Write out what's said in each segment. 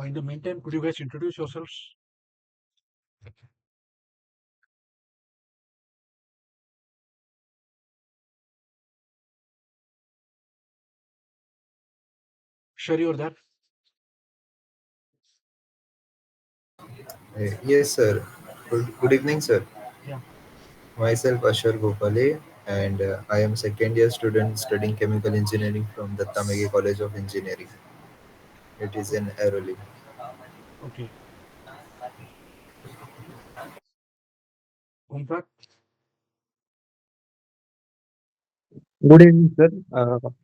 In the meantime, could you guys introduce yourselves? Sure, you're there. Yes, sir. Good evening, sir. Yeah. Myself, Ashar Gopale, and I am second year student studying chemical engineering from the Tamege College of Engineering. It is o- in Airoli. Okay. Omkar? Good evening, sir.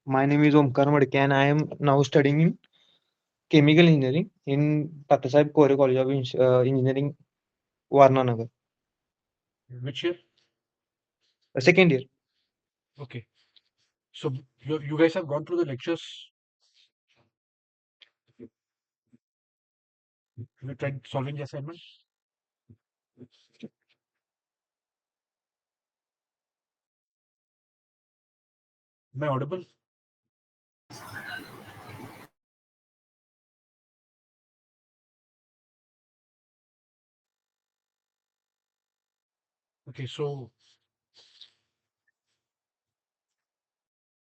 My name is Omkar Madke and I am now studying in chemical engineering in Tattasaheb Kore College of Engineering, Varnanagar. Which year? Second year. Okay. So you guys have gone through the lectures. You tried solving the assignment. Am I audible? Okay. So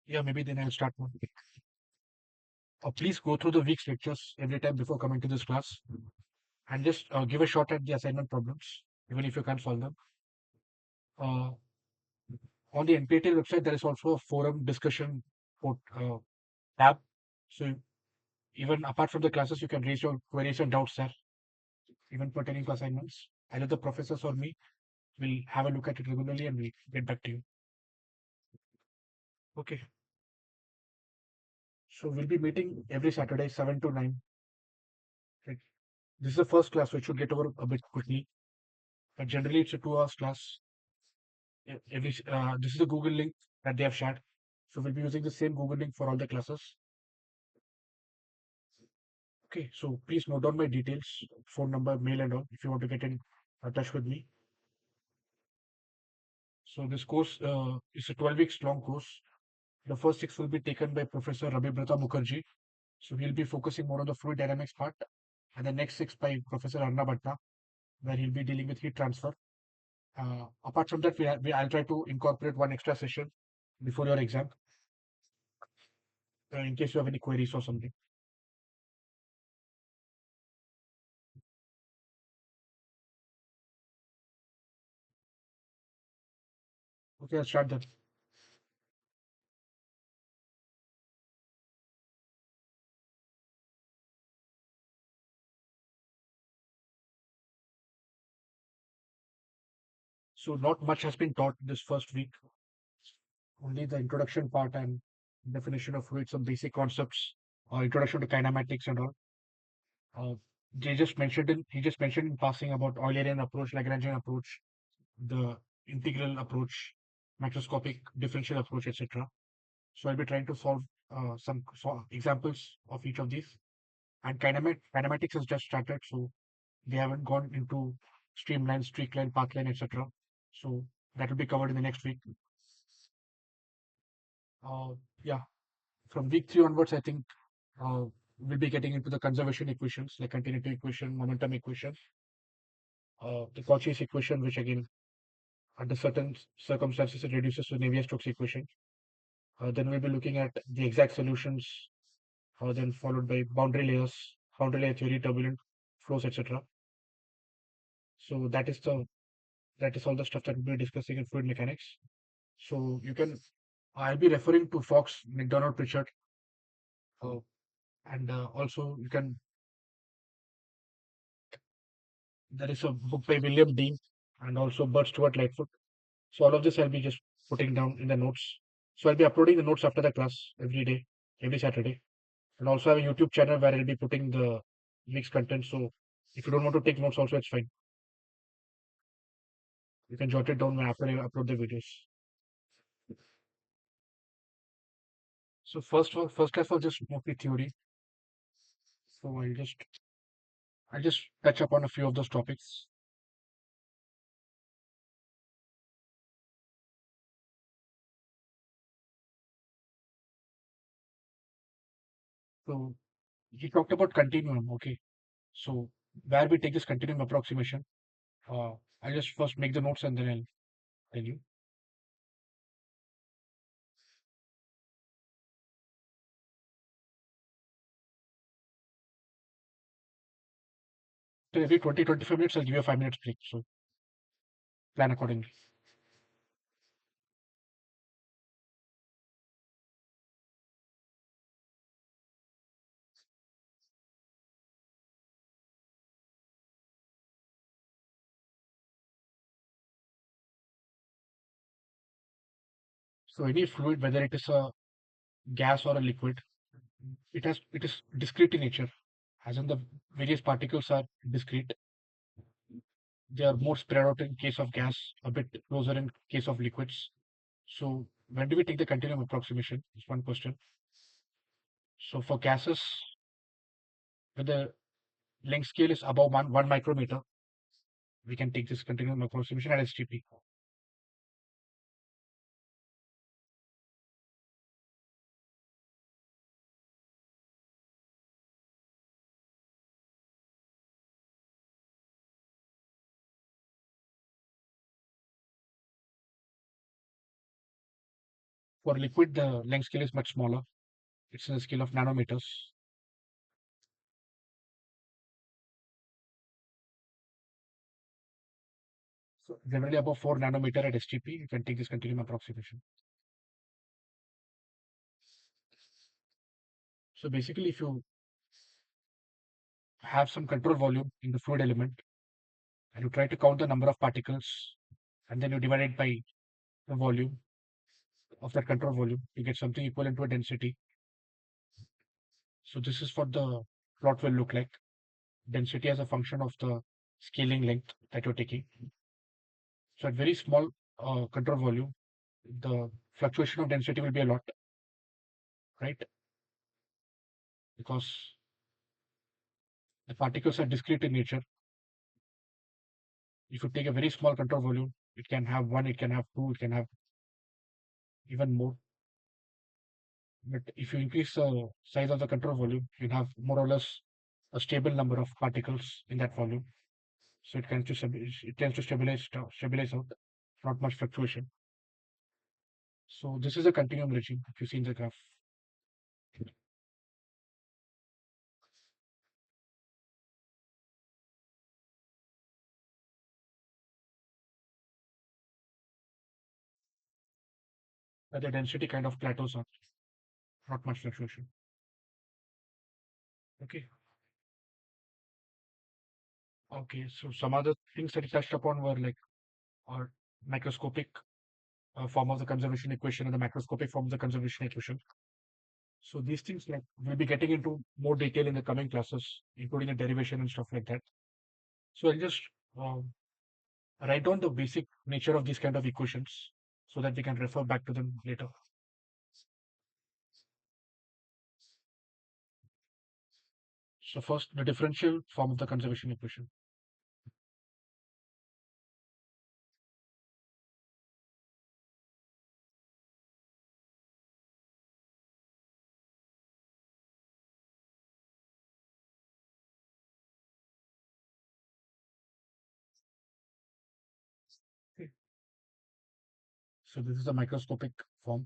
yeah, maybe then I'll start one. Please go through the week's lectures every time before coming to this class, and just give a shot at the assignment problems, even if you can't solve them. Uh, on the NPTEL website, there is also a forum discussion tab. So even apart from the classes, you can raise your queries and doubts there, even pertaining to assignments. Either the professors or me will have a look at it regularly and we'll get back to you. Okay. So we'll be meeting every Saturday, 7 to 9. Right? This is the first class, so it should get over a bit quickly. But generally, it's a 2 hours class. This is the Google link that they have shared. So we'll be using the same Google link for all the classes. Okay. So please note down my details, phone number, mail, and all if you want to get in touch with me. So this course is a 12 weeks long course. The first 6 will be taken by Professor Rabibrata Mukherjee. So he'll be focusing more on the fluid dynamics part, and the next 6 by Professor Arna Bhatta, where he'll be dealing with heat transfer. Apart from that, I'll try to incorporate one extra session before your exam, in case you have any queries or something. Okay, I'll start then. So not much has been taught this first week. Only the introduction part and definition of fluids, some basic concepts, or introduction to kinematics and all. Uh, he just mentioned in passing about Eulerian approach, Lagrangian approach, the integral approach, macroscopic differential approach, etc. So I'll be trying to solve some examples of each of these. And kinematics has just started, so they haven't gone into streamline, streakline, pathline, etc. So that will be covered in the next week. Yeah, from week 3 onwards, I think uh, we'll be getting into the conservation equations like continuity equation, momentum equation, the Cauchy's equation, which again, under certain circumstances, it reduces to Navier-Stokes equation. Then we'll be looking at the exact solutions, then followed by boundary layers, boundary layer theory, turbulent flows, etc. So that is all the stuff that we'll be discussing in fluid mechanics. So I'll be referring to Fox, McDonald, Pritchard, uh, and also there is a book by William Dean and also Bert Stuart Lightfoot. So all of this I'll be just putting down in the notes. So I'll be uploading the notes after the class every day, every Saturday. And also have a YouTube channel where I'll be putting the week's content. So if you don't want to take notes also, it's fine. You can jot it down after I upload the videos. So first class was just mostly theory. So I'll just touch upon a few of those topics. So he talked about continuum. Okay. So where we take this continuum approximation, I'll just first make the notes and then I'll tell you. So every 20-25 minutes, I'll give you a 5 minutes break. So plan accordingly. So any fluid, whether it is a gas or a liquid, it is discrete in nature. As in the various particles are discrete, they are more spread out in case of gas, a bit closer in case of liquids. So when do we take the continuum approximation? Is one question. So for gases, when the length scale is above 1 micrometer, we can take this continuum approximation at STP. For liquid, the length scale is much smaller. It's in the scale of nanometers. So generally above 4 nanometer at STP, you can take this continuum approximation. So basically, if you have some control volume in the fluid element and you try to count the number of particles and then you divide it by the volume of that control volume, you get something equivalent to a density. So this is what the plot will look like. Density as a function of the scaling length that you're taking. So at very small control volume, the fluctuation of density will be a lot, right? Because the particles are discrete in nature. If you take a very small control volume, it can have one, it can have two, it can have even more. But if you increase the size of the control volume, you have more or less a stable number of particles in that volume. So it tends to stabilize out, not much fluctuation. So this is a continuum regime, if you see in the graph. Where the density kind of plateaus out, not much fluctuation. Okay. Okay. So some other things that he touched upon were like our microscopic form of the conservation equation and the macroscopic form of the conservation equation. So these things like we'll be getting into more detail in the coming classes, including the derivation and stuff like that. So I'll just um, write down the basic nature of these kind of equations so that we can refer back to them later. So first, the differential form of the conservation equation. Okay. So this is the microscopic form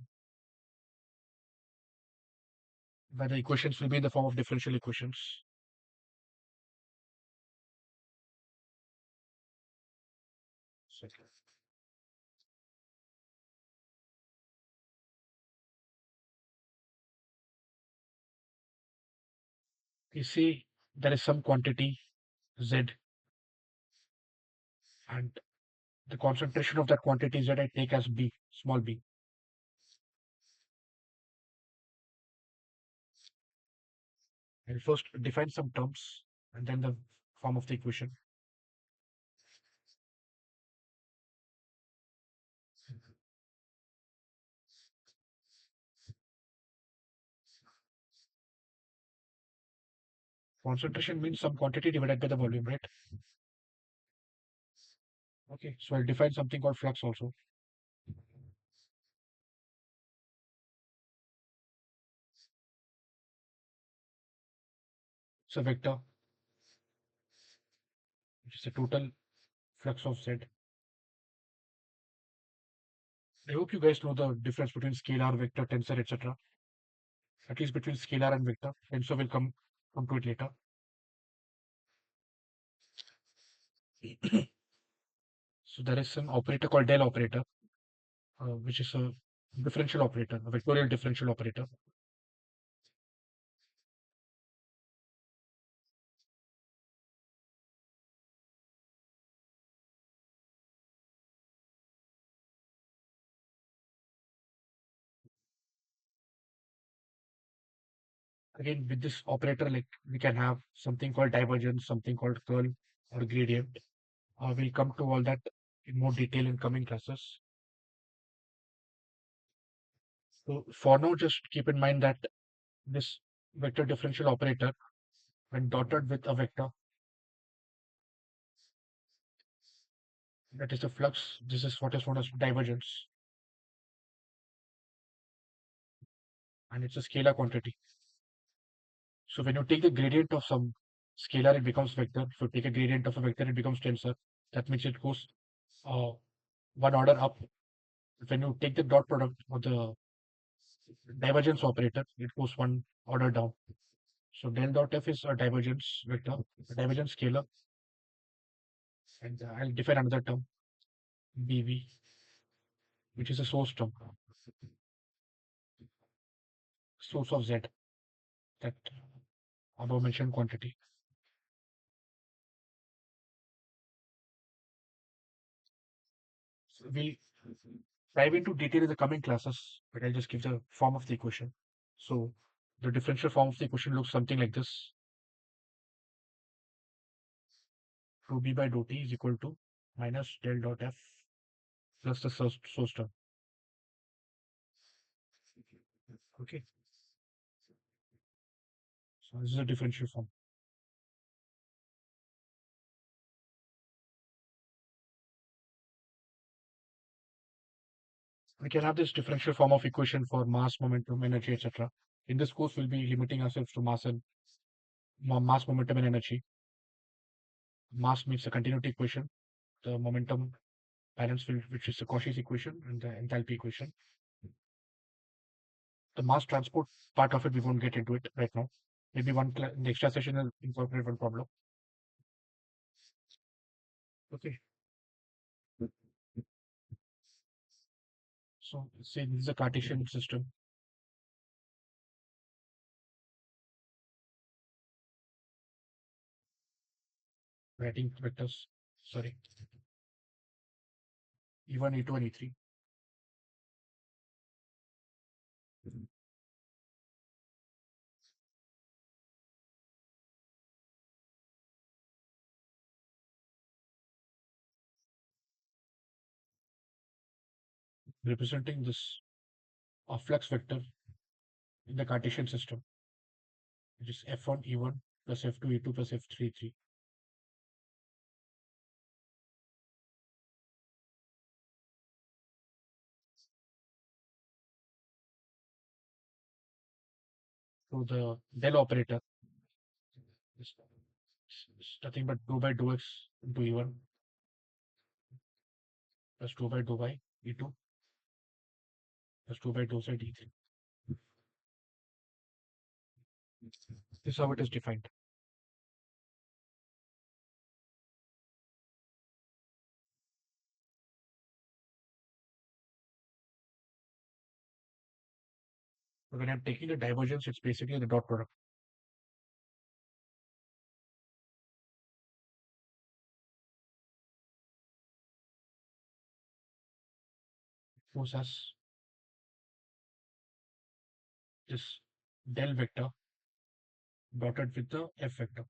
where the equations will be in the form of differential equations. So you see there is some quantity Z and the concentration of that quantity Z I take as B, small b. I'll first define some terms and then the form of the equation. Concentration means some quantity divided by the volume, right? Okay, so I'll define something called flux also. It's a vector. which is the total flux of Z. I hope you guys know the difference between scalar, vector, tensor, etc. At least between scalar and vector. Tensor will come to it later. So there is an operator called del operator, which is a differential operator, a vectorial differential operator. Again, with this operator, like we can have something called divergence, something called curl or gradient. We'll come to all that in more detail in coming classes. So for now, just keep in mind that this vector differential operator, when dotted with a vector, that is the flux, this is what is known as divergence, and it's a scalar quantity. So when you take the gradient of some scalar, it becomes vector. If you take a gradient of a vector, it becomes tensor. That means it goes uh, one order up. When you take the dot product or the divergence operator, it goes one order down. So del dot f is a divergence vector, a divergence scalar, and I'll define another term, BV, which is a source term, source of Z, that above mentioned quantity. So we'll dive into detail in the coming classes, but I'll just give the form of the equation. So the differential form of the equation looks something like this. Rho b by dou t is equal to minus del dot f plus the source term. Okay. So this is a differential form. We can have this differential form of equation for mass, momentum, energy, etc. In this course, we'll be limiting ourselves to mass and mass, momentum, and energy. Mass means the continuity equation, the momentum balance field, which is the Cauchy's equation, and the enthalpy equation. The mass transport part of it, we won't get into it right now. Maybe in the extra session will incorporate one problem. Okay. So say this is a Cartesian system. Writing vectors, sorry, E1, E2, and E3. Representing this flux vector in the Cartesian system, which is F1 E1 plus F2 E2 plus F3 E3. So the del operator is nothing but 2 by 2x into E1 plus 2 by 2 by E2 plus 2 by 2 z E3. This is how it is defined. But when I'm taking the divergence, it's basically the dot product. It goes as this del vector dotted with the F vector.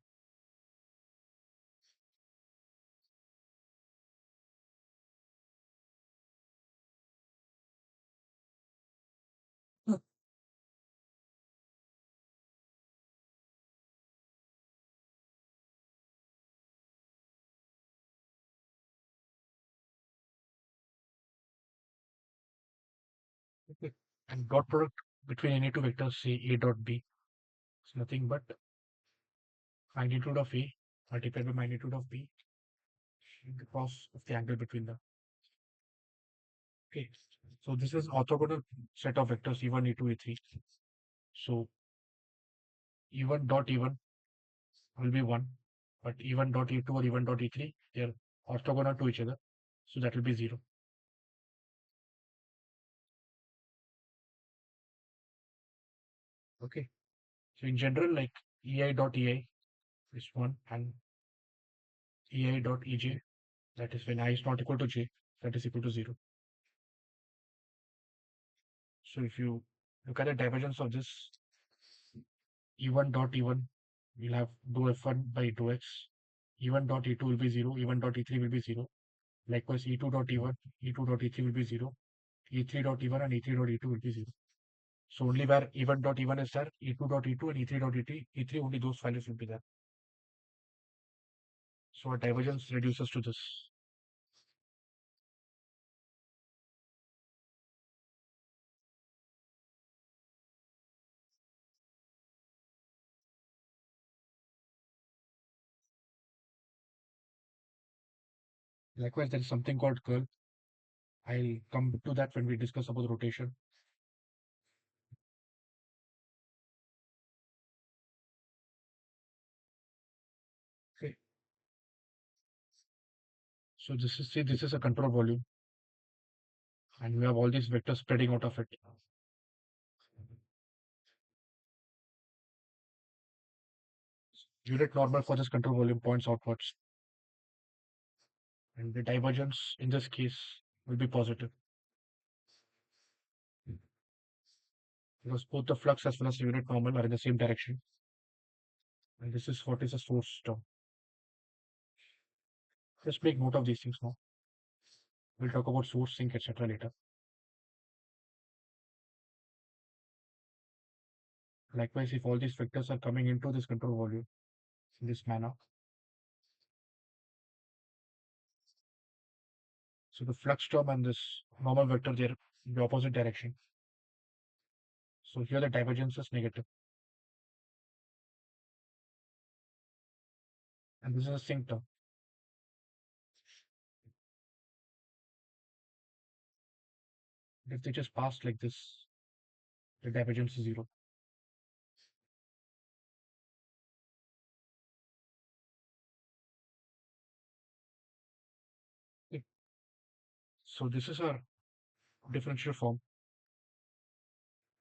Okay. And dot product between any two vectors, say A dot B, is nothing but magnitude of A multiplied by magnitude of B the cos of the angle between them. Okay, so this is orthogonal set of vectors e1, e2, e3. So e1 dot e1 will be 1, but e1 dot e2 or e1 dot e3, they are orthogonal to each other, so that will be 0. Okay, so in general, like ei dot ei is 1, and ei dot ej, that is when I is not equal to j, that is equal to 0. So if you look at the divergence of this, e1 dot e1 will have dou f1 by dou x, e1 dot e2 will be 0, e1 dot e3 will be 0. Likewise, e2 dot e1, e2 dot e3 will be 0, e3 dot e1 and e3 dot e2 will be 0. So only where e1 dot e1 is there, e2 dot e2 and e3 dot e3, only those values will be there. So our divergence reduces to this. Likewise, there is something called curl. I'll come to that when we discuss about rotation. Okay. So this is a control volume, and we have all these vectors spreading out of it. Unit normal for this control volume points outwards, and the divergence in this case will be positive because both the flux as well as the unit normal are in the same direction. And this is what is a source term. Just make note of these things now. We'll talk about source, sink, etc. later. Likewise, if all these vectors are coming into this control volume in this manner, so the flux term and this normal vector, they're in the opposite direction. So here the divergence is negative. And this is a sink term. If they just pass like this, the divergence is 0. Okay. So this is a differential form.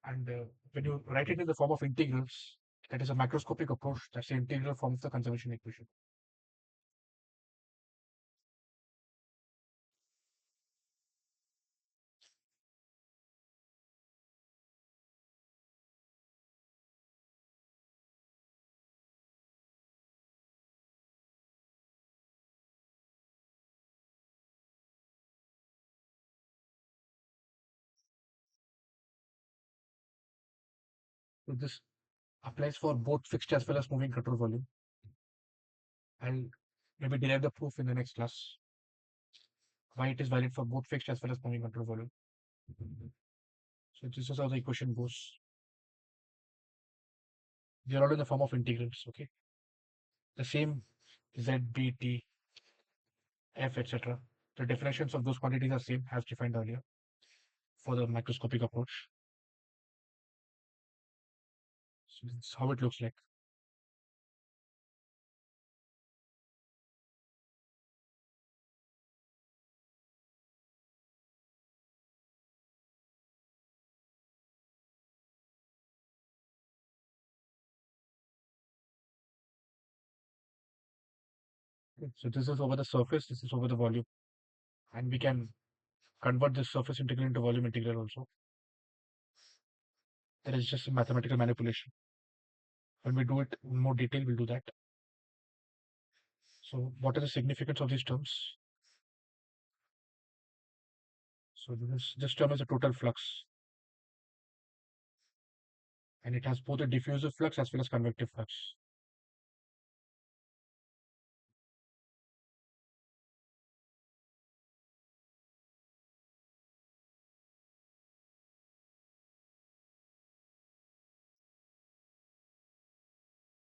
And when you write it in the form of integrals, that is a macroscopic approach. That's the integral form of the conservation equation. So this applies for both fixed as well as moving control volume. I'll maybe derive the proof in the next class why it is valid for both fixed as well as moving control volume. So this is how the equation goes. They are all in the form of integrals. Okay, the same z, b, t, f, etc. The definitions of those quantities are same as defined earlier for the microscopic approach. So this is how it looks like. Okay, so this is over the surface, this is over the volume, and we can convert this surface integral into volume integral also. That is just a mathematical manipulation. When we do it in more detail, we'll do that. So what is the significance of these terms? So this term is a total flux, and it has both a diffusive flux as well as convective flux.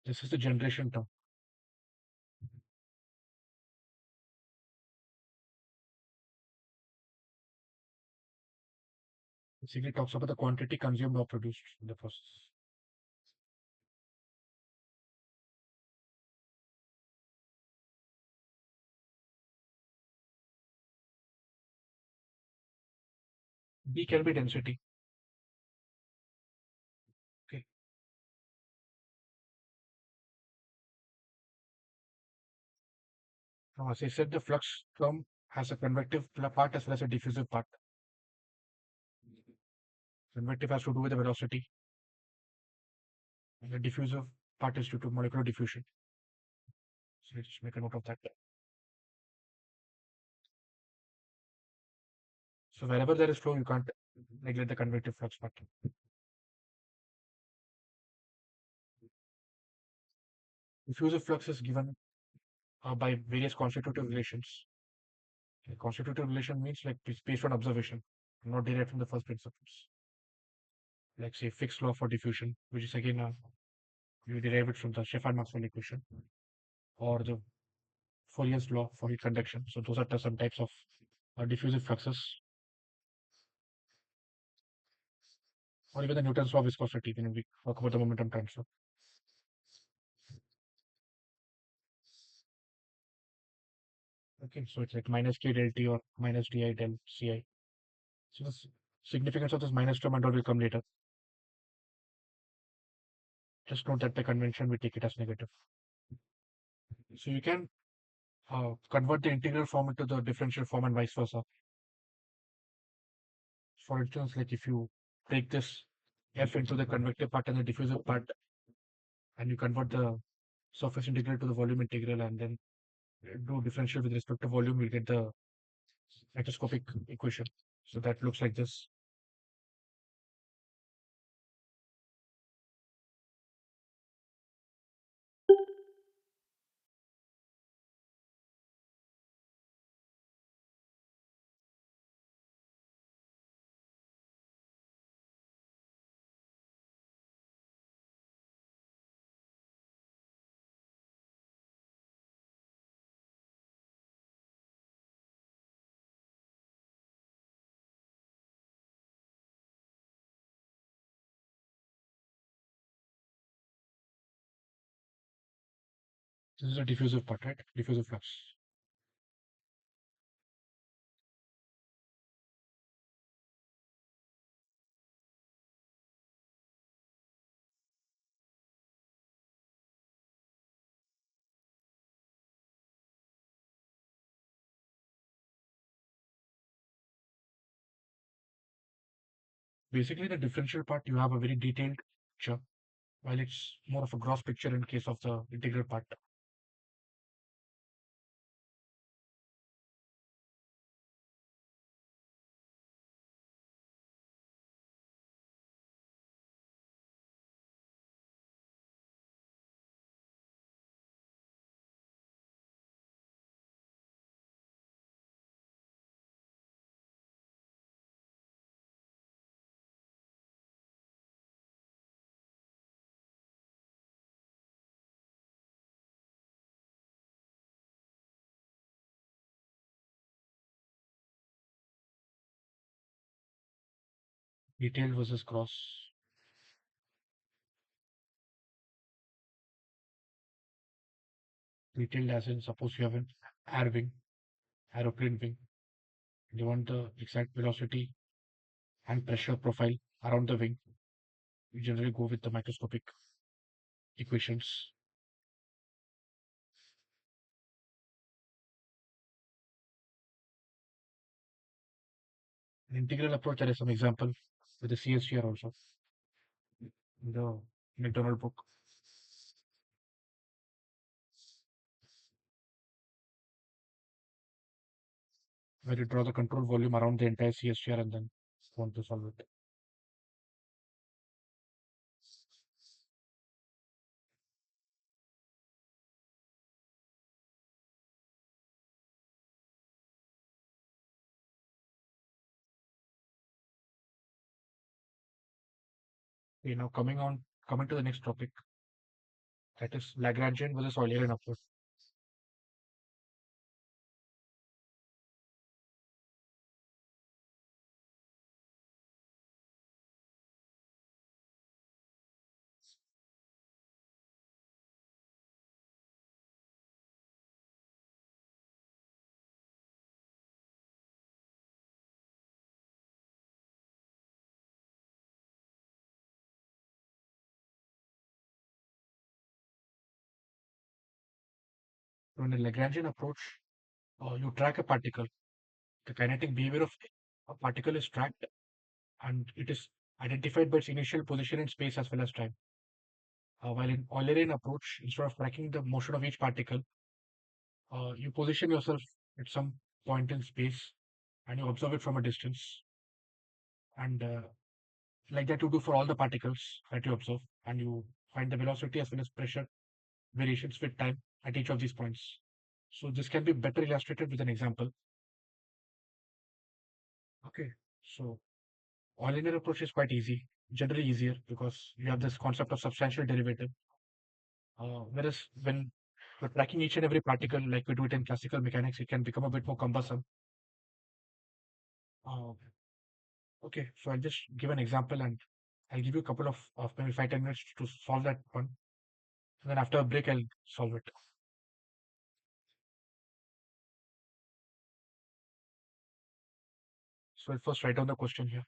This is the generation term. Basically talks about the quantity consumed or produced in the process. B can be density. Okay. Now, as I said, the flux term has a convective part as well as a diffusive part. Convective has to do with the velocity, and the diffusive part is due to molecular diffusion. So let's make a note of that. So wherever there is flow, you can't neglect the convective flux part. Diffusive flux is given by various constitutive relations. A constitutive relation means like it's based on observation, not derived from the first principles. Like say Fick's law for diffusion, which is again you derive it from the Stefan-Maxwell equation, or the Fourier's law for heat conduction. So those are some types of diffusive fluxes, or even the Newton's law of viscosity when we talk about the momentum transfer. Okay, so it's like minus k del t or minus di del ci. So the significance of this minus term and all will come later. Just note that by convention we take it as negative. So you can convert the integral form into the differential form and vice versa. For instance, like if you take this f into the convective part and the diffusive part, and you convert the surface integral to the volume integral, and then do differential with respect to volume, you'll get the macroscopic equation. So that looks like this. This is a diffusive part, right? Diffusive flux. Basically, the differential part, you have a very detailed picture, while it's more of a gross picture in case of the integral part. Detailed versus gross. Detailed as in, suppose you have an air wing, aeroplane wing, and you want the exact velocity and pressure profile around the wing. You generally go with the microscopic equations. An integral approach, there is some example with the CSTR also in the McDonald book. Where you draw the control volume around the entire CSTR and then want to solve it. Okay, now coming to the next topic, that is Lagrangian versus Eulerian approach. So in a Lagrangian approach, you track a particle. The kinetic behavior of a particle is tracked and it is identified by its initial position in space as well as time. While in Eulerian approach, instead of tracking the motion of each particle, you position yourself at some point in space and you observe it from a distance. And like that, you do for all the particles that you observe, and you find the velocity as well as pressure variations with time at each of these points. So this can be better illustrated with an example. Okay, so all-linear approach is quite easy, generally easier because you have this concept of substantial derivative. Whereas when we're tracking each and every particle like we do it in classical mechanics, it can become a bit more cumbersome. Uh, okay, so I'll just give an example and I'll give you a couple of maybe 5-10 minutes to solve that one. And then after a break, I'll solve it. So I'll first write down the question here.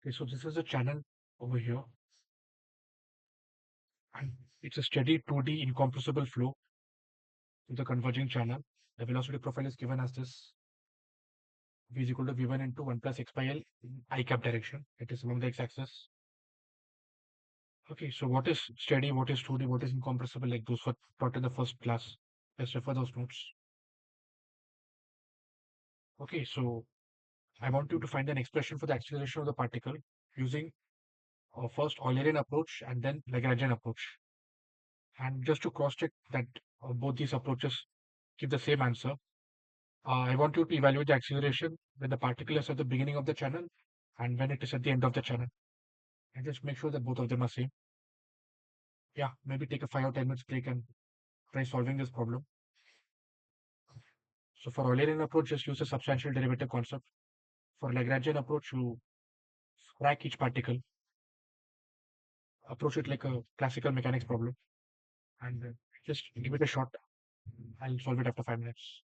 Okay, so this is a channel over here, and it's a steady 2D incompressible flow to the converging channel. The velocity profile is given as this v is equal to v1 into 1 plus x by l in I cap direction. It is along the x-axis. Okay, so what is steady, what is 2D, what is incompressible, like those were taught in the first class. Let's refer those notes. Okay, so I want you to find an expression for the acceleration of the particle using first Eulerian approach and then Lagrangian approach. And just to cross check that both these approaches give the same answer, I want you to evaluate the acceleration when the particle is at the beginning of the channel and when it is at the end of the channel. And just make sure that both of them are same. Yeah, maybe take a 5 or 10 minutes break and try solving this problem. So for Eulerian approach, just use a substantial derivative concept. For Lagrangian approach, you rank each particle, approach it like a classical mechanics problem, and just give it a shot. I'll solve it after 5 minutes.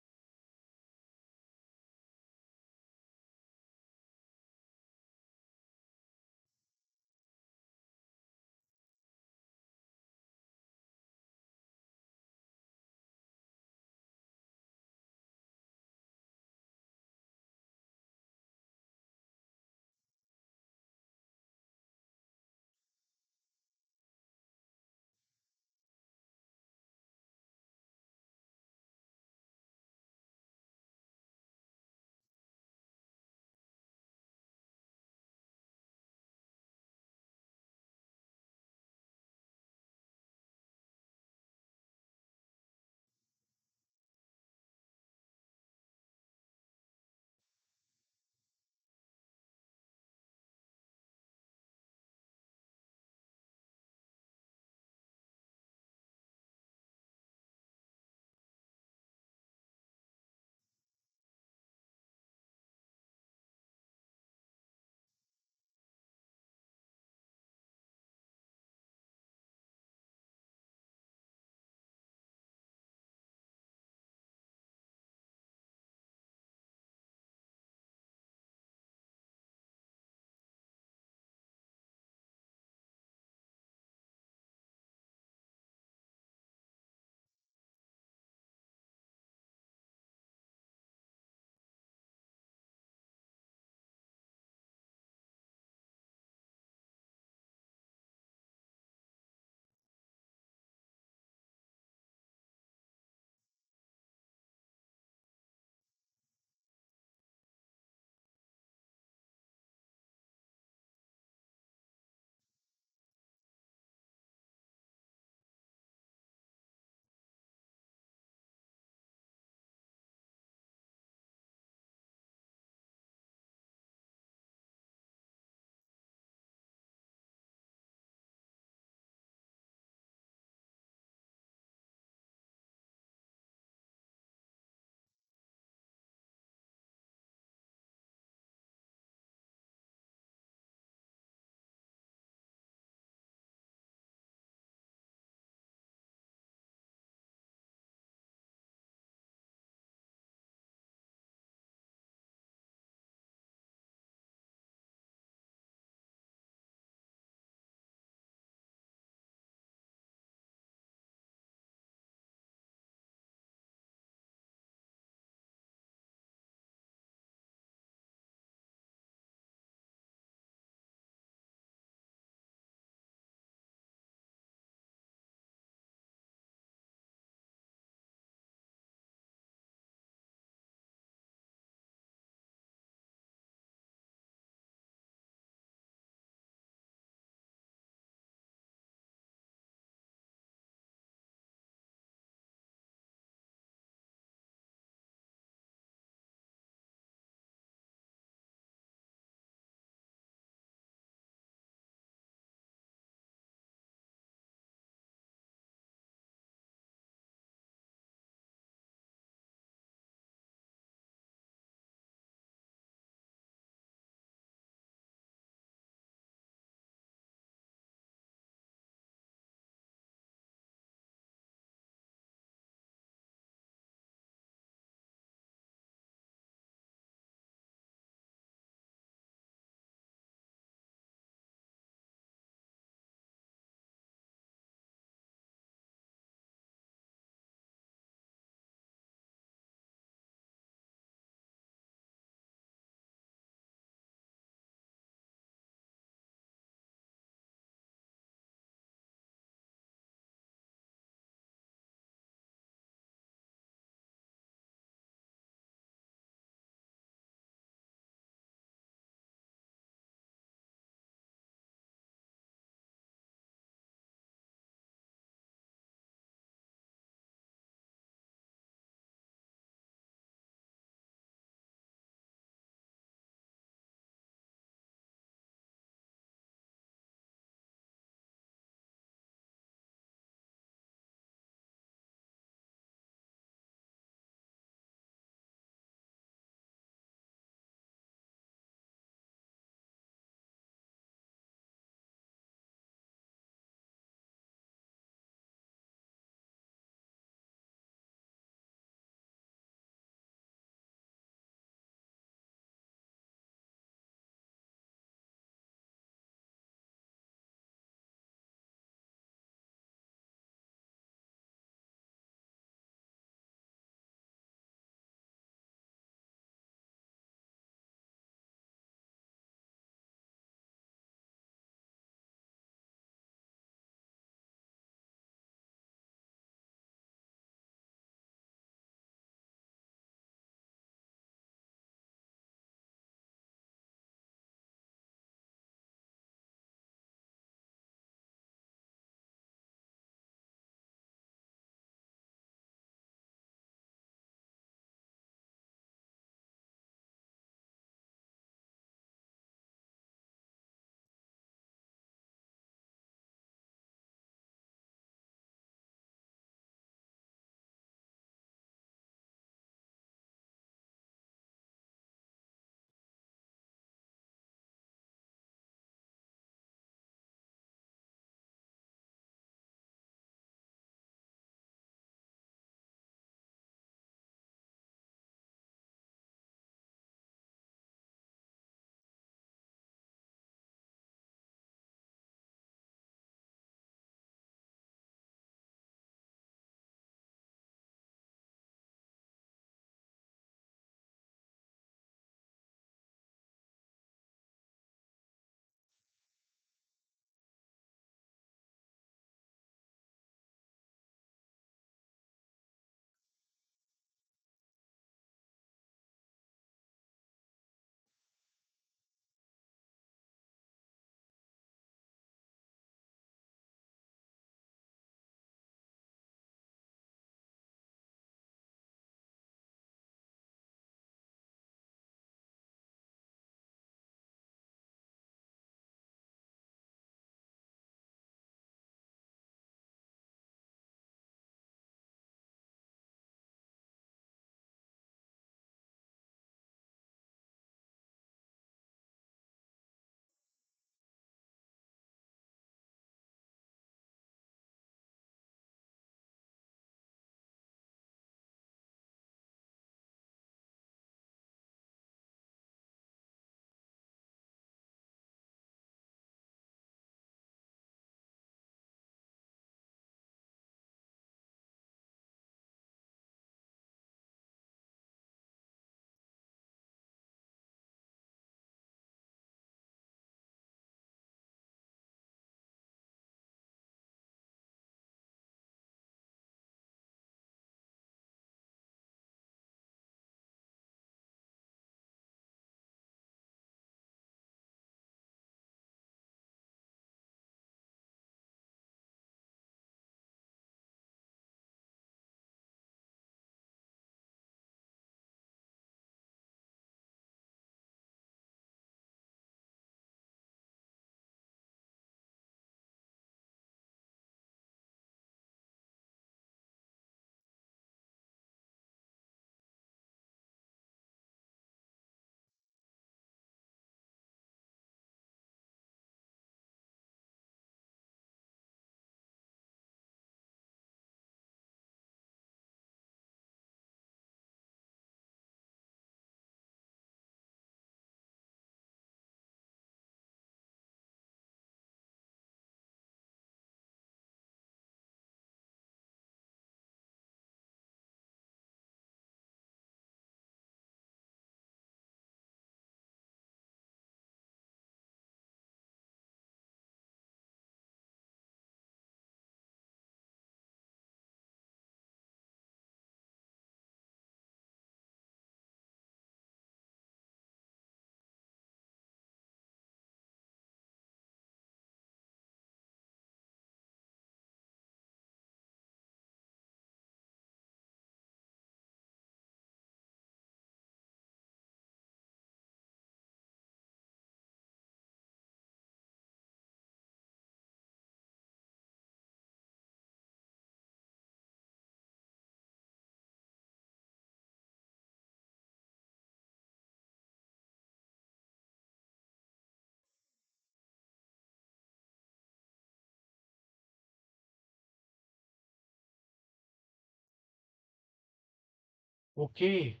Okay.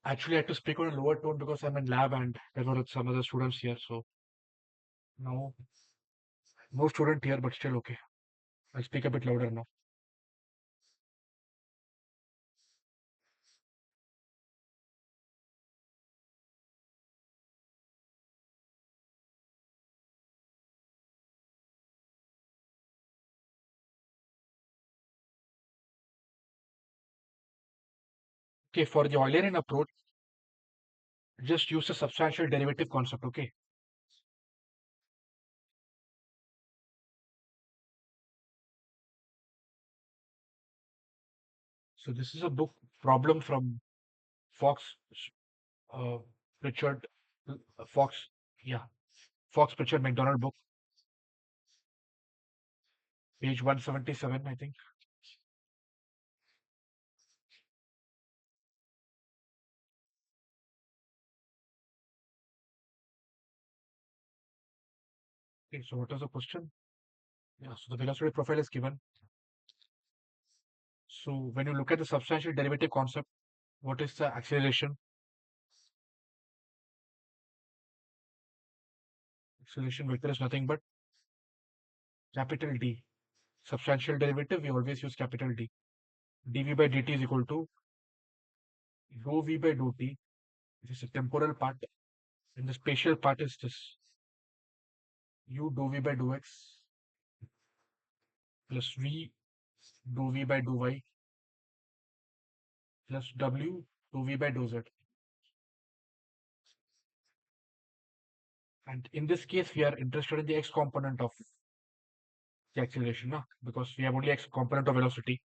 Actually, I had to speak on a lower tone because I'm in lab and there were some other students here. So now, no student here, but still okay. I'll speak a bit louder now. Okay, for the Eulerian approach, just use the substantial derivative concept. Okay. So this is a book problem from Fox, uh, Richard, Fox, yeah, Fox Pritchard McDonald book, page 177, I think. Okay, so what was the question? Yeah, so the velocity profile is given. So when you look at the substantial derivative concept, what is the acceleration? Acceleration vector is nothing but capital D. Substantial derivative, we always use capital D. dv by dt is equal to rho v by rho t. This is a temporal part, and the spatial part is this u dou v by dou x plus v dou v by dou y plus w dou v by dou z. And in this case, we are interested in the x component of the acceleration, no? Because we have only x component of velocity.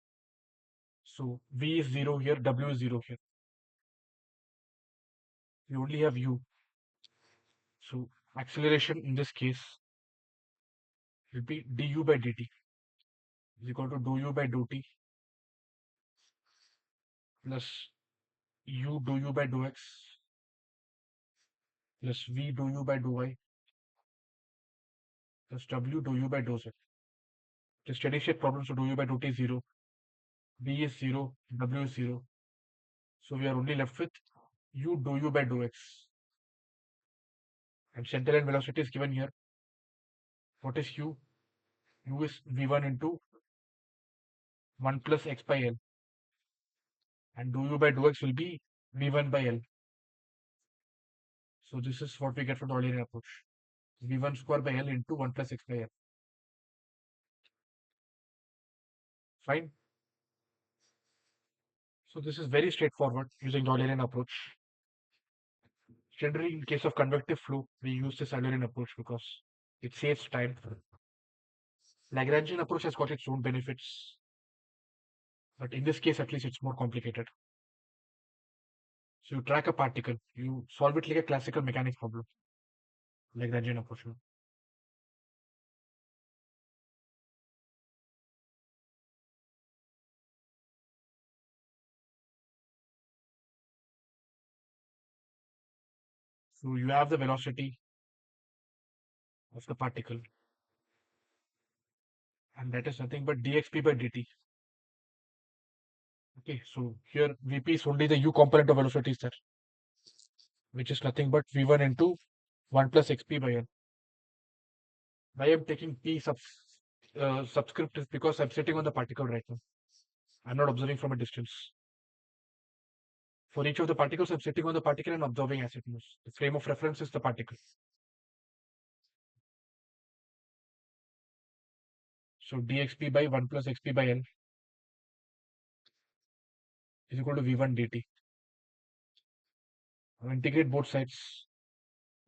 So v is 0 here, w is 0 here. We only have u. So acceleration in this case will be du by dt is equal to dou u by dou t plus u dou u by dou x plus v dou u by dou y plus w dou u by dou z. The steady state problem, so dou u by dou t is 0, v is 0, w is 0. So we are only left with u dou u by dou x. And center line velocity is given here. What is u? U is v1 into 1 plus x by l. And dou u by dou x will be v1 by l. So this is what we get from the Eulerian approach. v1 square by l into 1 plus x by l. Fine. So this is very straightforward using the Eulerian approach. Generally, in case of convective flow, we use this Eulerian approach because it saves time. Lagrangian approach has got its own benefits, but in this case, at least, it's more complicated. So you track a particle, you solve it like a classical mechanics problem. Lagrangian approach. So you have the velocity of the particle, and that is nothing but dxp by dt. Okay, so here Vp is only the u component of velocity is there, which is nothing but v1 into 1 plus xp by l. Why I'm taking p subscript is because I'm sitting on the particle right now. I'm not observing from a distance. For each of the particles, I'm sitting on the particle and observing as it moves. The frame of reference is the particle. So dxp by 1 plus xp by l is equal to v1 dt. I'll integrate both sides.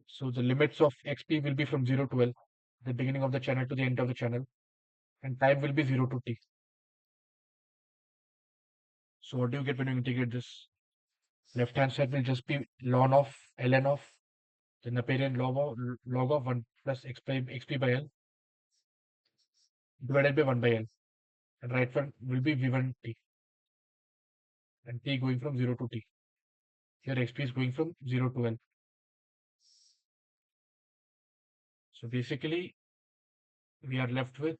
So the limits of xp will be from 0 to l, the beginning of the channel to the end of the channel, and time will be 0 to t. So what do you get when you integrate this? Left hand side will just be ln of ln of the Neperian log of 1 plus xp by l divided by 1 by l. And right one will be v1 t. And t going from 0 to t. Here xp is going from 0 to l. So basically, we are left with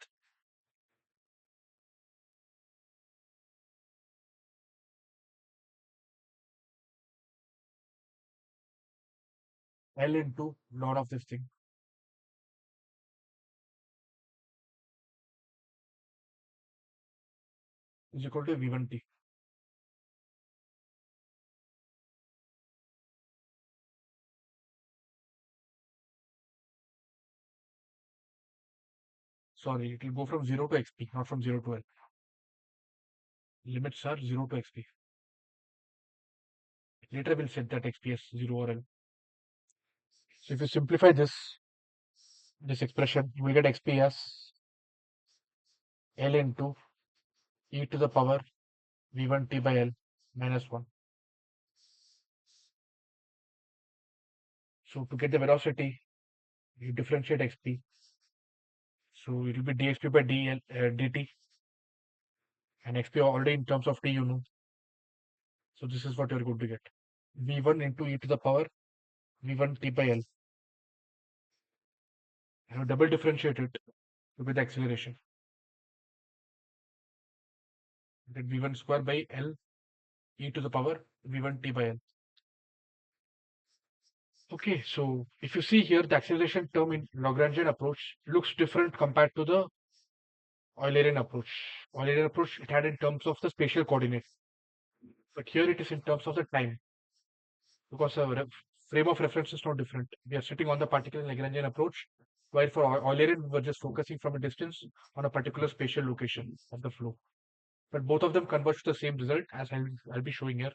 L into log of this thing is equal to V1T. Sorry, it will go from 0 to xp, not from 0 to L. Limits are 0 to xp. Later we'll set that xp as 0 or L. So if you simplify this expression, you will get xp as L into e to the power V1T by L minus 1. So to get the velocity, you differentiate xp. So it will be dxp by dt, and xp already in terms of t you know. So this is what you're going to get. V1 into e to the power V1T by L. And you double differentiate it to get the acceleration. Then V1 square by L e to the power V1T by L. Okay, so if you see here, the acceleration term in Lagrangian approach looks different compared to the Eulerian approach. Eulerian approach, it had in terms of the spatial coordinate, but here it is in terms of the time, because the frame of reference is not different. We are sitting on the particular Lagrangian approach, while for Eulerian, we were just focusing from a distance on a particular spatial location of the flow. But both of them converge to the same result, as I'll be showing here.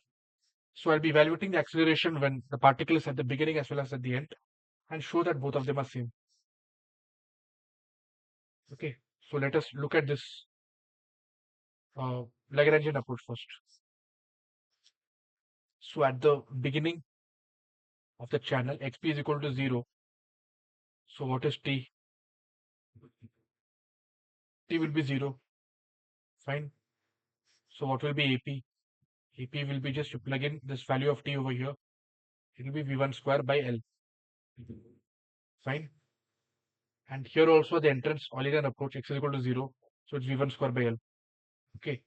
So I'll be evaluating the acceleration when the particle is at the beginning as well as at the end, and show that both of them are same. Okay, so let us look at this Lagrangian approach first. So at the beginning of the channel, xp is equal to 0. So what is t? T will be 0. Fine. So what will be ap? ap will be just to plug in this value of t over here. It will be v1 square by L. Fine. And here also the entrance Eulerian approach x is equal to 0. So it's v1 square by L. Okay.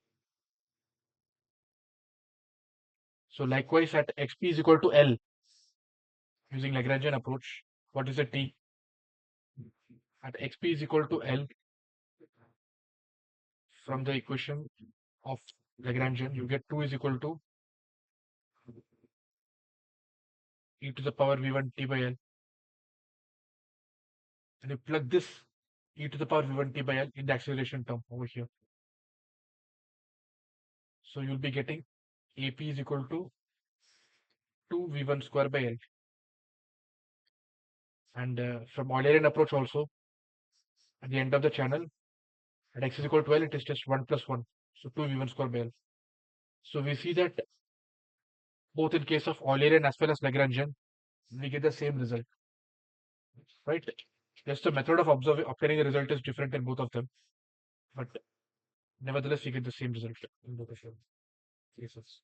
So likewise at xp is equal to L, using Lagrangian approach, what is the t? At xp is equal to L, from the equation of Lagrangian, you get 2 is equal to e to the power v1 t by L. And you plug this e to the power v1 t by L in the acceleration term over here. So you'll be getting ap is equal to 2 v1 square by L. And from Eulerian approach also, at the end of the channel, at x is equal to L, it is just 1 plus 1. So 2 v1 square by L. So we see that both in case of Eulerian as well as Lagrangian, we get the same result, right? Just the method of obtaining the result is different in both of them, but nevertheless, we get the same result in both of them cases.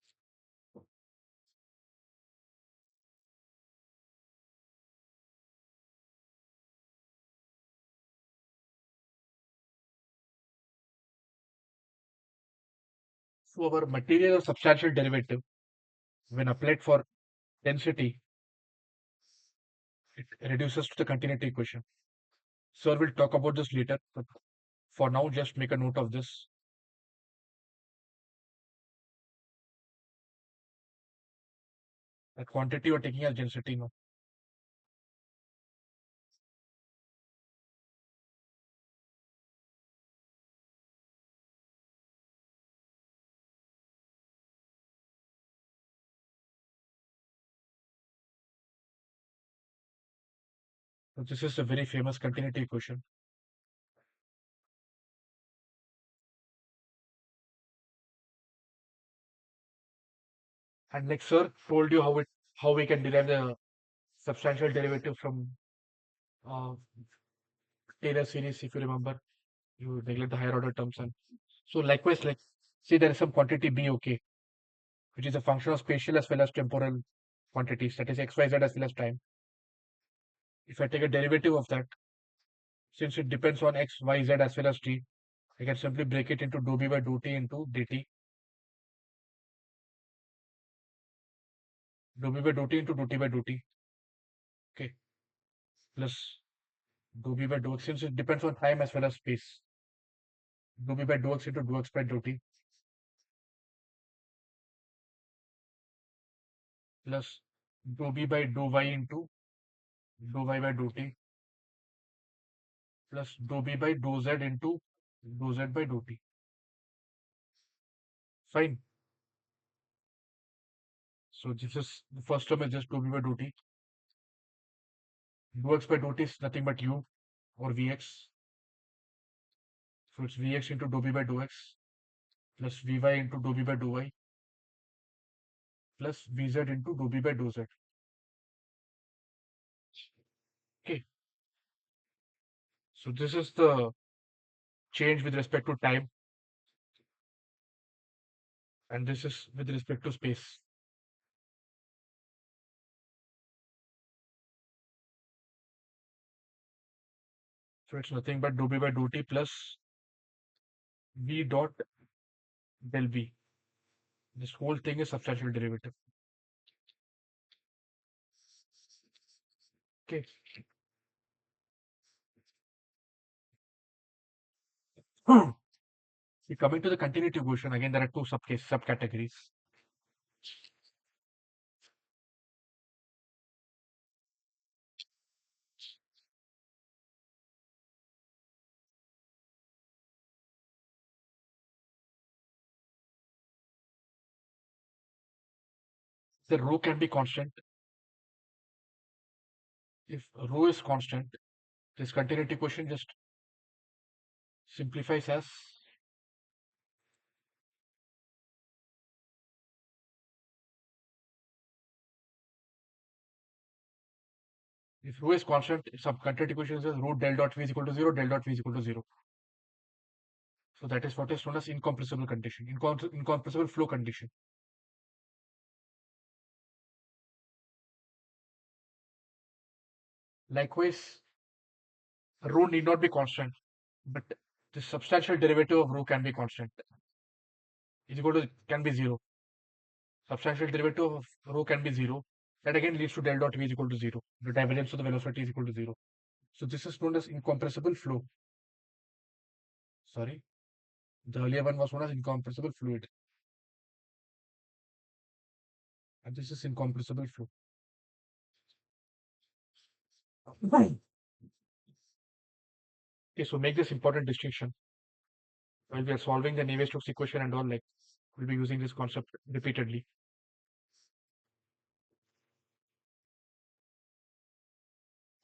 So our material or substantial derivative, when applied for density, it reduces to the continuity equation. Sir will talk about this later, but for now, just make a note of this. The quantity you're taking as density now. So this is a very famous continuity equation. And like Sir told you how we can derive the substantial derivative from uh, Taylor series, if you remember, you neglect the higher order terms. And so likewise, like say there is some quantity b, okay, which is a function of spatial as well as temporal quantities, that is x, y, z as well as time. If I take a derivative of that, since it depends on x, y, z as well as t, I can simply break it into dou b by dou t into dt. Dou b by dou t into dou t by dou t. Okay, plus dou b by dou x, since it depends on time as well as space. Dou b by dou x into dou x by dou t plus dou b by dou y into dou y by dou t plus dou b by dou z into dou z by dou t. Fine. So this is the first term is just dou b by dou t. Dou x by dou t is nothing but u or vx. So it's vx into dou b by dou x plus vy into dou b by dou y plus vz into dou b by dou z. Okay. So this is the change with respect to time, and this is with respect to space. So it's nothing but dou b by dou t plus v dot del v. This whole thing is substantial derivative. Okay. Coming to the continuity equation, again there are two subcategories. The rho can be constant. If rho is constant, this continuity equation just simplifies as if rho is constant, some continuity equation says rho del dot v is equal to 0, del dot v is equal to 0. So that is what is known as incompressible condition, incompressible flow condition. Likewise, rho need not be constant, but the substantial derivative of rho can be constant. Is equal to can be 0. Substantial derivative of rho can be 0. That again leads to del dot v is equal to 0. The divergence of the velocity is equal to 0. So this is known as incompressible flow. Sorry, the earlier one was known as incompressible fluid, and this is incompressible flow. Okay, so make this important distinction while we are solving the Navier-Stokes equation and all. Like we'll be using this concept repeatedly.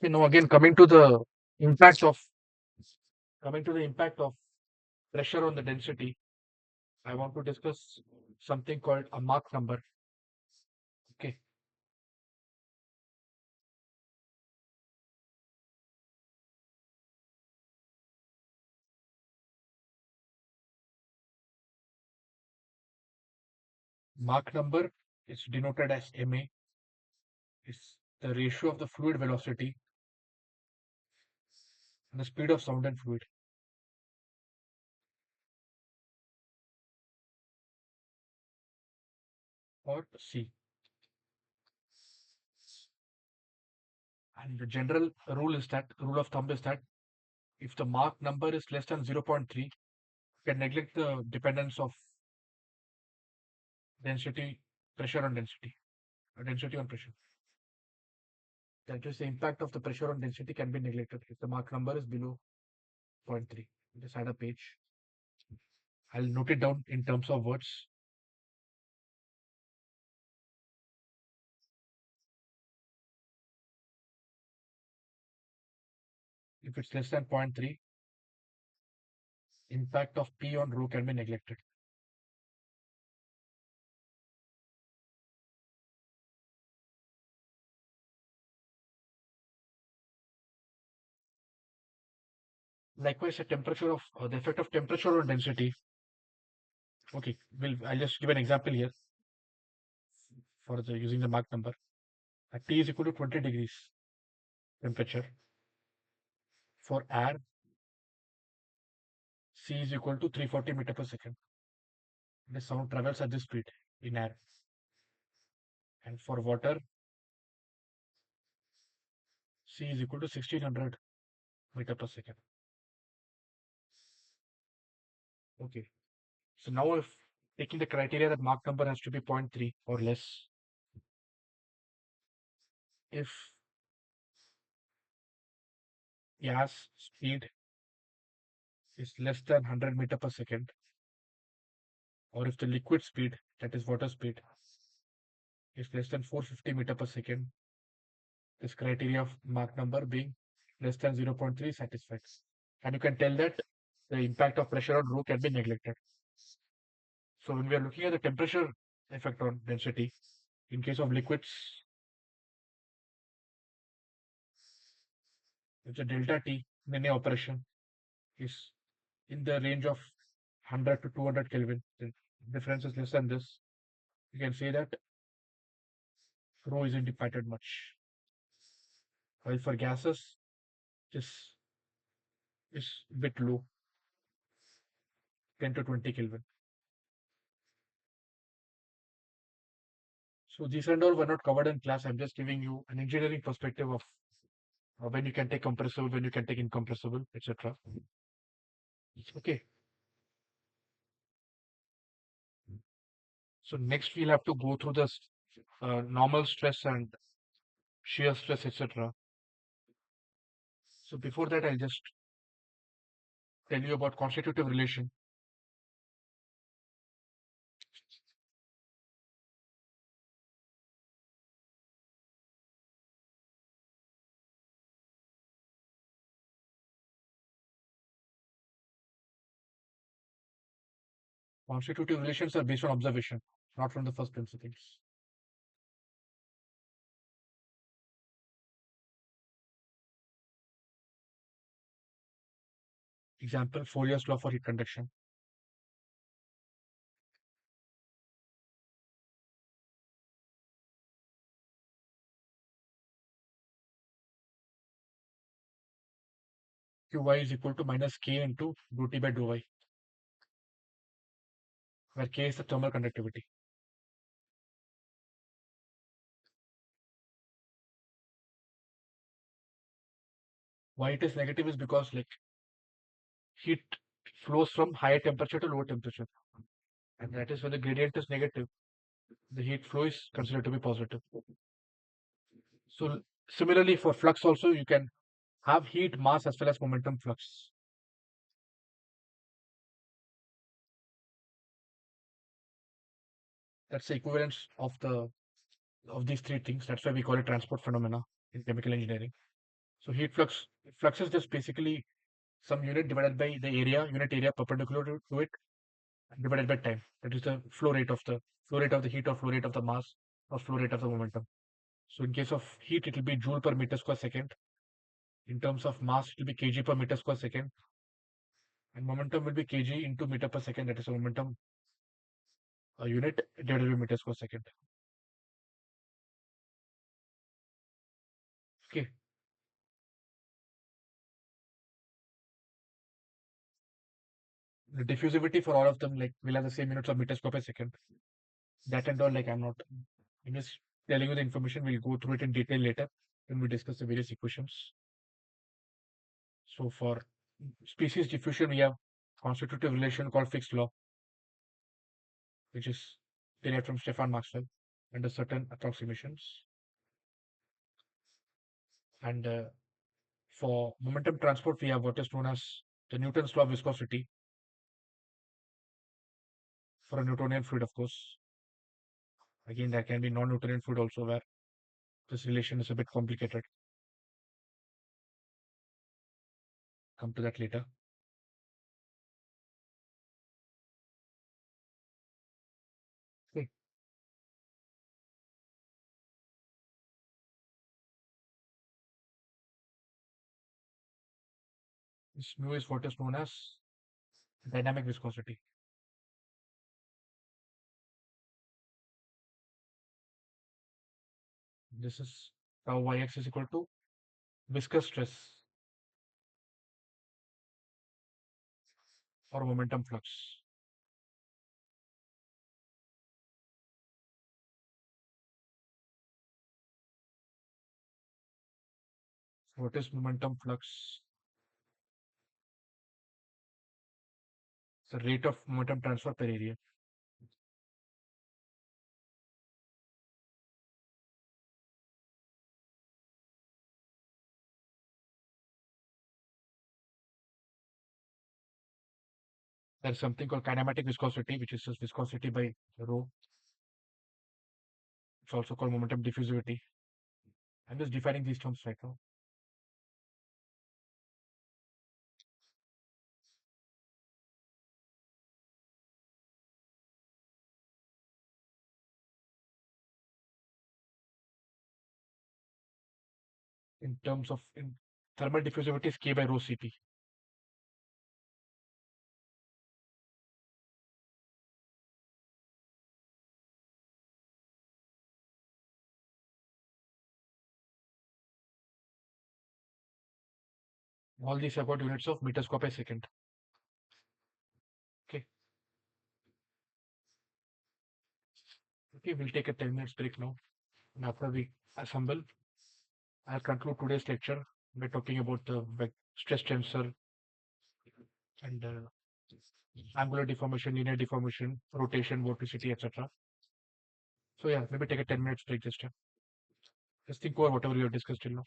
Okay, now again coming to the impact of pressure on the density, I want to discuss something called a Mach number. Okay. Mach number is denoted as ma. It's the ratio of the fluid velocity and the speed of sound and fluid. Or C. And the general rule of thumb is that if the Mach number is less than 0.3, you can neglect the dependence of pressure on density, or density on pressure. That is, the impact of the pressure on density can be neglected if the Mach number is below 0.3. Just add a page. I'll note it down in terms of words. If it's less than 0.3, impact of P on rho can be neglected. Likewise, the effect of temperature on density. Okay, I'll just give an example here for using the Mach number. At T is equal to 20 degrees temperature. For air, C is equal to 340 meter per second. The sound travels at this speed in air. And for water, C is equal to 1600 meter per second. Okay. So now if taking the criteria that Mach number has to be 0.3 or less, if gas speed is less than 100 meter per second, or if the liquid speed, that is water speed, is less than 450 meter per second, this criteria of Mach number being less than 0.3 is satisfied. And you can tell that the impact of pressure on rho can be neglected. So when we are looking at the temperature effect on density, in case of liquids, if the delta T in any operation is in the range of 100 to 200 Kelvin, the difference is less than this, you can say that rho isn't impacted much. While for gases, this is a bit low, 10 to 20 Kelvin. So these and all were not covered in class. I'm just giving you an engineering perspective of when you can take compressible, when you can take incompressible, etc. Okay. So next we'll have to go through the normal stress and shear stress, etc. So before that, I'll just tell you about constitutive relation. Constitutive relations are based on observation, not from the first principles. Example, Fourier's law for heat conduction. Qy is equal to minus K into dou T by dou Y, where K is the thermal conductivity. Why it is negative is because like heat flows from higher temperature to lower temperature, and that is when the gradient is negative. The heat flow is considered to be positive. So similarly for flux also, you can have heat, mass as well as momentum flux. That's the equivalence of these three things. That's why we call it transport phenomena in chemical engineering. So heat flux is just basically some unit divided by the unit area perpendicular to it, divided by time. That is the flow rate of the heat, or flow rate of the mass, or flow rate of the momentum. So in case of heat, it will be joule per meter square second. In terms of mass, it will be kg per meter square second. And momentum will be kg into meter per second. That is a momentum unit divided by meter square second. Okay. The diffusivity for all of them, like, will have the same units of meter square per second. That and all, like, I'm just telling you the information. We'll go through it in detail later when we discuss the various equations. So for species diffusion, we have constitutive relation called Fick's law, which is derived from Stefan Maxwell under certain approximations. And for momentum transport, we have what is known as the Newton's law of viscosity for a Newtonian fluid, of course. Again, there can be non-Newtonian fluid also where this relation is a bit complicated. Come to that later. Okay. This mu is what is known as dynamic viscosity. This is tau yx is equal to viscous stress or momentum flux. What is momentum flux? The rate of momentum transfer per area. There's something called kinematic viscosity, which is just viscosity by rho. It's also called momentum diffusivity. I'm just defining these terms right now. In terms of in thermal diffusivity is K by rho Cp. All these are got units of meter square per second. Okay. Okay, we'll take a 10 minutes break now. And after we assemble, I'll conclude today's lecture by talking about the stress tensor and angular deformation, linear deformation, rotation, vorticity, etc. So yeah, maybe take a 10 minutes break this time. Just think over whatever we have discussed till now.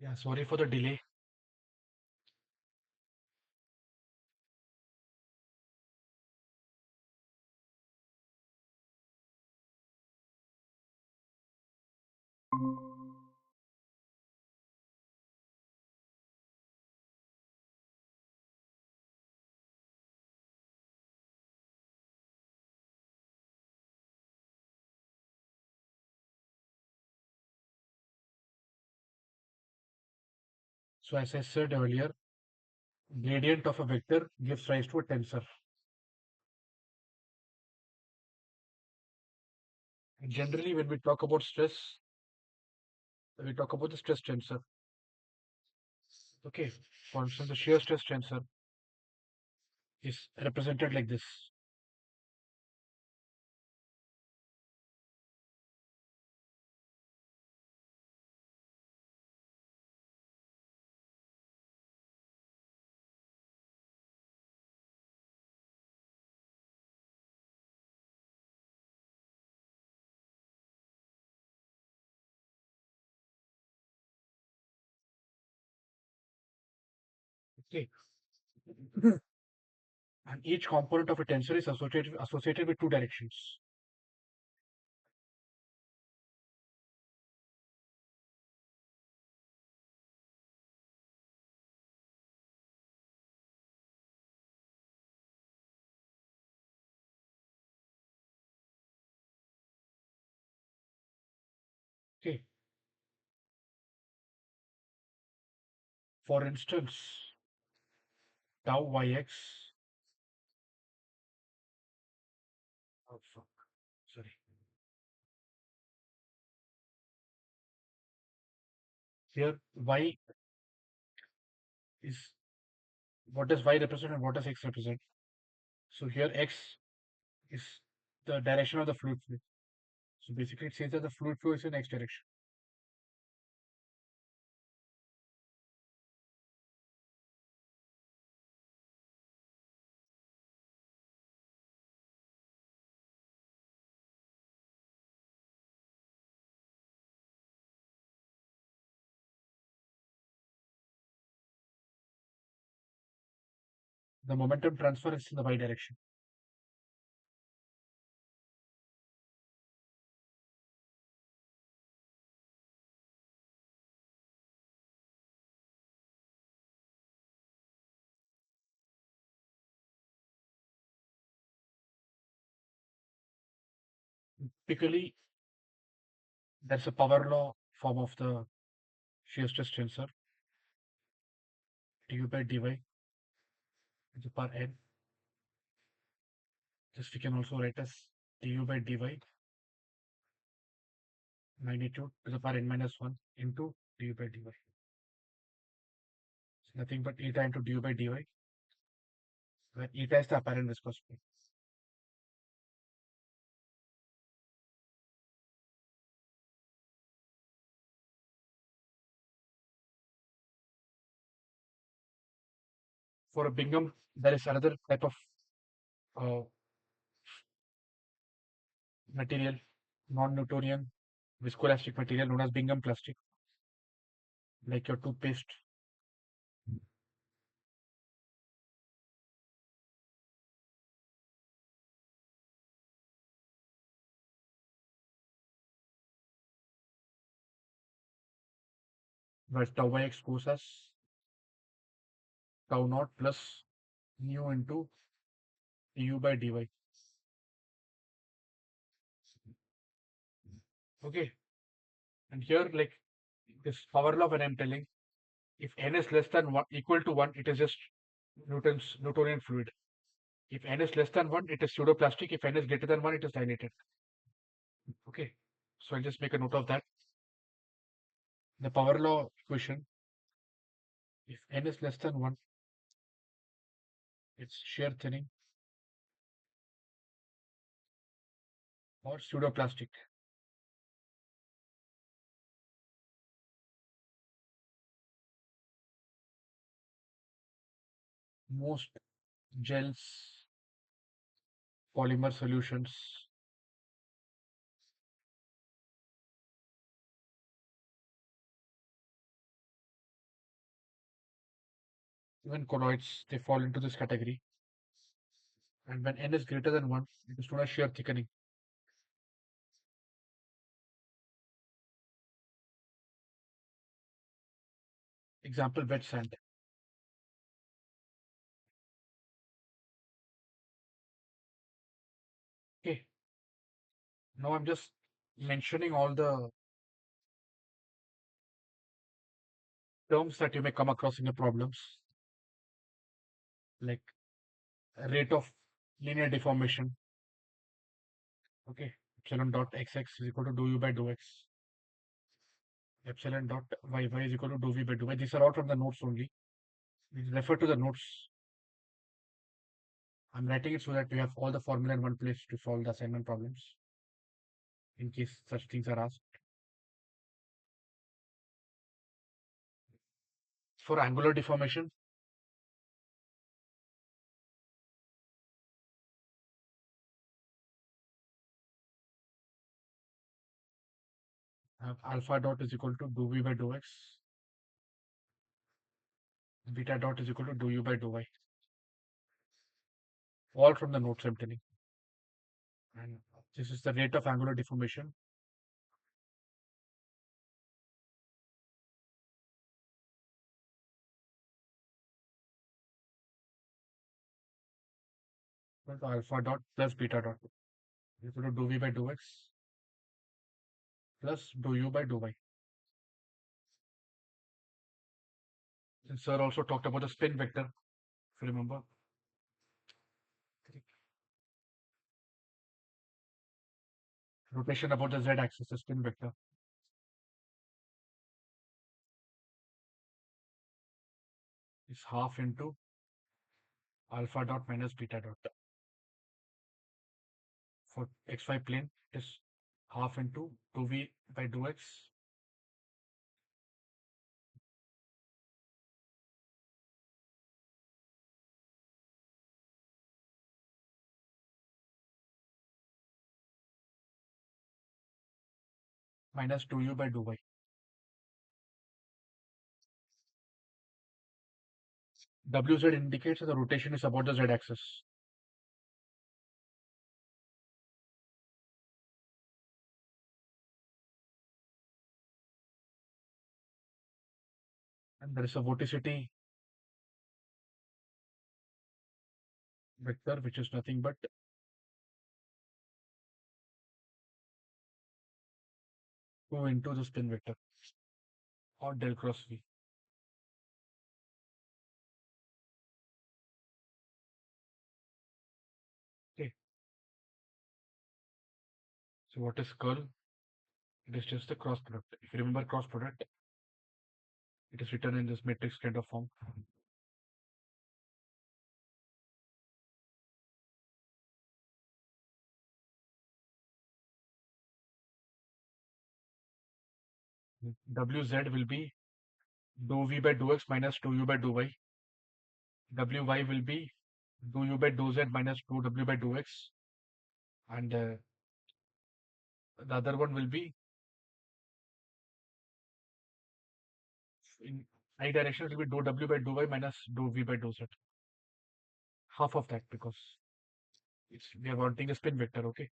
Yeah, sorry for the delay. So as I said earlier, gradient of a vector gives rise to a tensor. And generally, when we talk about stress, we talk about the stress tensor. Okay, for instance, the shear stress tensor is represented like this. Okay, and each component of a tensor is associated with two directions. Okay, for instance, tau yx. Oh fuck, sorry. Here y is, what does y represent and what does x represent? So here x is the direction of the fluid flow. So basically it says that the fluid flow is in x direction. The momentum transfer is in the y direction. Typically, there's a power law form of the shear stress tensor, du by dy to the power n. This we can also write as du by dy magnitude to the power n minus 1 into du by dy. It's nothing but eta into du by dy, where eta is the apparent viscosity. For a Bingham, there is another type of uh, material, non-Newtonian viscoelastic material known as Bingham plastic, like your toothpaste. Where tau by x goes as tau naught plus mu into du by dy. Okay, and here like this power law when I'm telling, if n is less than one equal to one, it is just Newtonian fluid. If n is less than one, it is pseudoplastic. If n is greater than one, it is dilated. Okay, so I'll just make a note of that. The power law equation, if n is less than one, it's shear thinning or pseudoplastic. Most gels, polymer solutions Even colloids, they fall into this category. And when n is greater than 1, it is known as shear thickening. Example, wet sand. Okay, now I'm just mentioning all the terms that you may come across in your problems, like rate of linear deformation. Okay, epsilon dot xx is equal to dou u by dou x. Epsilon dot yy is equal to dou v by dou y. These are all from the notes only. We refer to the notes. I'm writing it so that you have all the formula in one place to solve the assignment problems, in case such things are asked. For angular deformation, alpha dot is equal to dou v by dou x. Beta dot is equal to dou u by dou y. All from the notes I'm telling. And this is the rate of angular deformation. Alpha dot plus beta dot is equal to dou v by dou x plus dou u by dou y. And sir also talked about the spin vector, if you remember. Rotation about the z-axis, the spin vector. Is half into alpha dot minus beta dot. For xy plane, it is half into dou v by dou x minus dou u by dou y. Wz indicates that the rotation is about the z-axis. And there is a vorticity vector, which is nothing but two into the spin vector, or del cross v. Okay. So what is curl? It is just the cross product. If you remember cross product, it is written in this matrix kind of form. Wz will be dou v by dou x minus dou u by dou y. Wy will be dou u by dou z minus dou w by dou x. And the other one will be in I direction, it will be dou w by dou y minus dou v by dou z. Half of that, because we are wanting a spin vector, okay?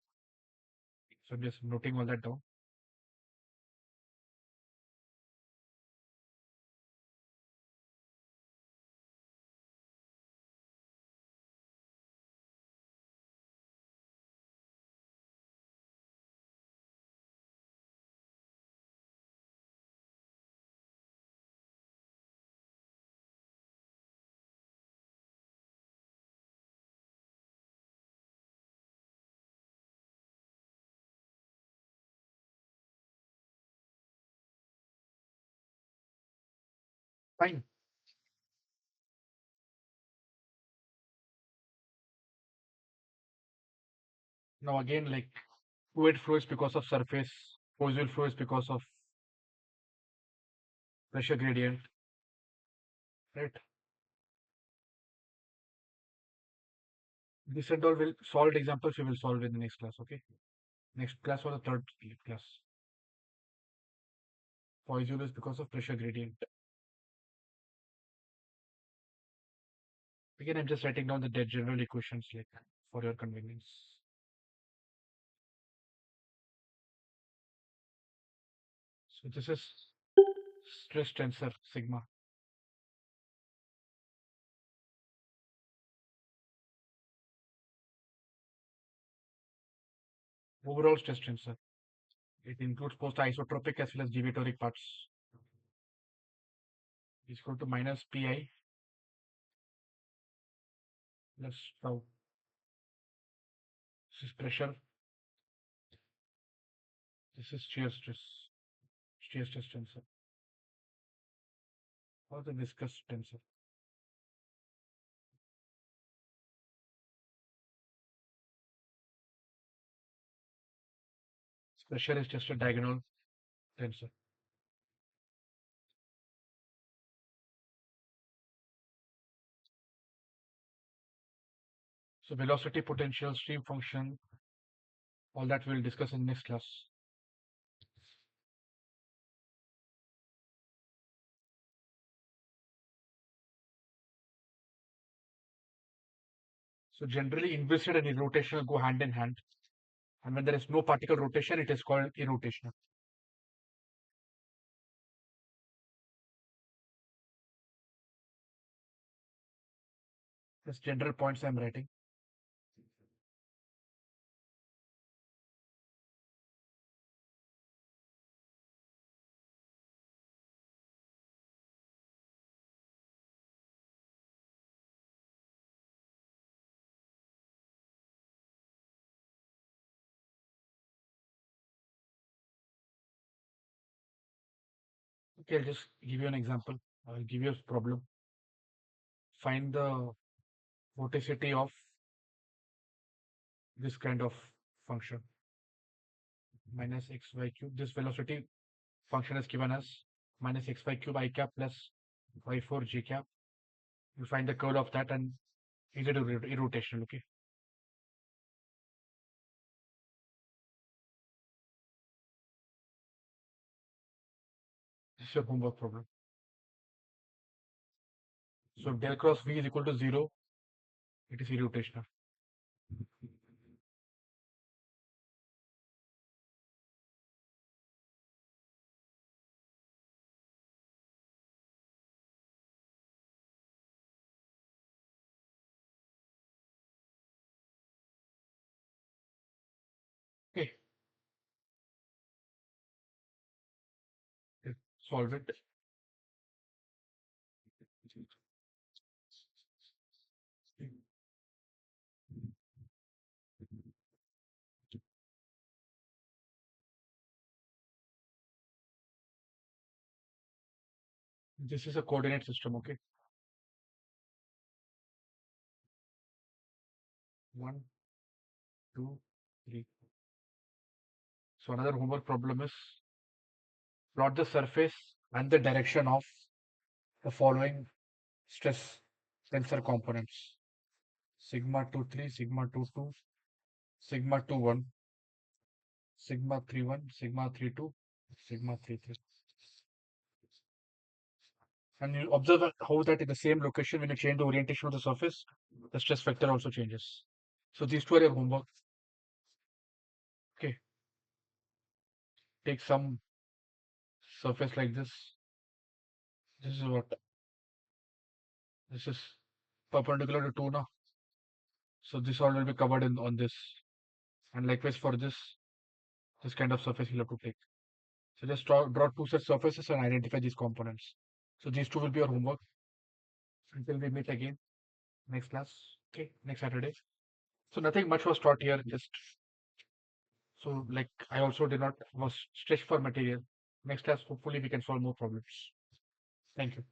So I'm just noting all that down. Fine. Now again, like fluid flow is because of surface, Poiseuille flow is because of pressure gradient, right? This and all will solved examples we will solve in the next class, okay? Next class or the third class. Poiseuille is because of pressure gradient. Again, I'm just writing down the general equations like for your convenience. So this is stress tensor sigma. Overall stress tensor. It includes both isotropic as well as deviatoric parts. Is equal to minus pi plus tau. This is pressure. This is shear stress tensor, or the viscous tensor. Pressure is just a diagonal tensor. So velocity, potential, stream function, all that we'll discuss in next class. So generally, inviscid and irrotational go hand in hand. And when there is no particle rotation, it is called irrotational. Just general points I'm writing. Okay, I'll just give you an example. I'll give you a problem. Find the vorticity of this kind of function, minus xy cube. This velocity function is given as minus xy cube I cap plus y4 j cap. You find the curl of that and easy to irrotational. Okay. This is your homework problem. So del cross v is equal to 0. It is irrotational. Okay. Solve it. This is a coordinate system. Okay. 1, 2, 3. So another homework problem is plot the surface and the direction of the following stress tensor components: sigma 23, sigma 22, sigma 21, sigma 31, sigma 32, sigma 33. And you observe how that in the same location, when you change the orientation of the surface, the stress vector also changes. So these two are your homework. Okay. Take some surface like this. This is what? This is perpendicular to 2 now. So this all will be covered in on this. And likewise for this kind of surface you'll have to take. So just draw two such surfaces and identify these components. So these two will be your homework until we meet again next class. Okay, next Saturday. So nothing much was taught here. Just so like I also did not was stretched for material. Next class, hopefully we can solve more problems. Thank you.